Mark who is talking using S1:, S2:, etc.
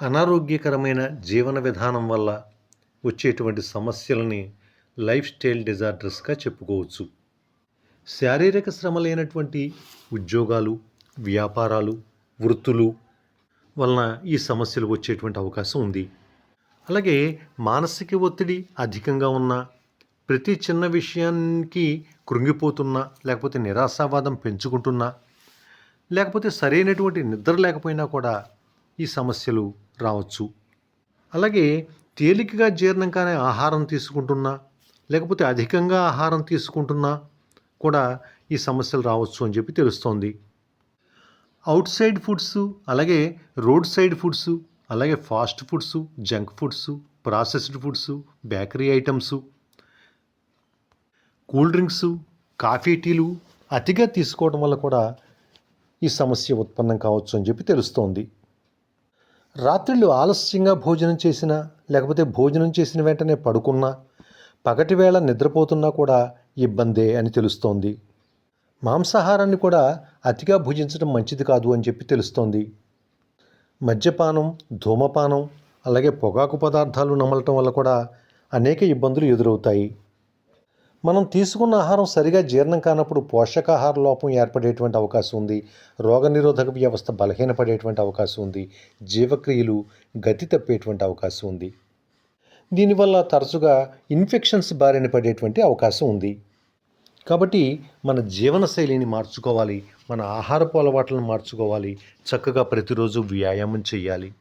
S1: అనారోగ్యకరమైన జీవన విధానం వల్ల వచ్చేటువంటి సమస్యలని లైఫ్ స్టైల్ డిజార్డర్స్గా చెప్పుకోవచ్చు. శారీరక శ్రమ లేనటువంటి ఉద్యోగాలు, వ్యాపారాలు, వృత్తులు వలన ఈ సమస్యలు వచ్చేటువంటి అవకాశం ఉంది. అలాగే మానసిక ఒత్తిడి అధికంగా ఉన్న, ప్రతి చిన్న విషయానికి కృంగిపోతున్నా, లేకపోతే నిరాశావాదం పెంచుకుంటున్నా, లేకపోతే సరైనటువంటి నిద్ర లేకపోయినా కూడా ఈ సమస్యలు రావచ్చు. అలాగే తేలికగా జీర్ణం కాని ఆహారం తీసుకుంటున్నా, లేకపోతే అధికంగా ఆహారం తీసుకుంటున్నా కూడా ఈ సమస్యలు రావచ్చు అని చెప్పి తెలుస్తోంది. అవుట్ సైడ్ ఫుడ్స్, అలాగే రోడ్ సైడ్ ఫుడ్స్, అలాగే fast foods, junk foods, processed foods, bakery items, cool drinks, coffee, టీలు అతిగా తీసుకోవడం వల్ల కూడా ఈ సమస్య ఉత్పన్నం కావచ్చు అని చెప్పి తెలుస్తోంది. రాత్రిళ్ళు ఆలస్యంగా భోజనం చేసినా, లేకపోతే భోజనం చేసిన వెంటనే పడుకున్నా, పగటి వేళ నిద్రపోతున్నా కూడా ఇబ్బందే అని తెలుస్తోంది. మాంసాహారాన్ని కూడా అతిగా భుజించడం మంచిది కాదు అని చెప్పి తెలుస్తోంది. మద్యపానం, ధూమపానం, అలాగే పొగాకు పదార్థాలు నమలటం వల్ల కూడా అనేక ఇబ్బందులు ఎదురవుతాయి. మనం తీసుకున్న ఆహారం సరిగా జీర్ణం కానప్పుడు పోషకాహార లోపం ఏర్పడేటువంటి అవకాశం ఉంది. రోగనిరోధక వ్యవస్థ బలహీనపడేటువంటి అవకాశం ఉంది. జీవక్రియలు గతి తప్పేటువంటి అవకాశం ఉంది. దీనివల్ల తరచుగా ఇన్ఫెక్షన్స్ బారిన పడేటువంటి అవకాశం ఉంది. కాబట్టి మన జీవనశైలిని మార్చుకోవాలి, మన ఆహారపు అలవాట్లను మార్చుకోవాలి, చక్కగా ప్రతిరోజు వ్యాయామం చేయాలి.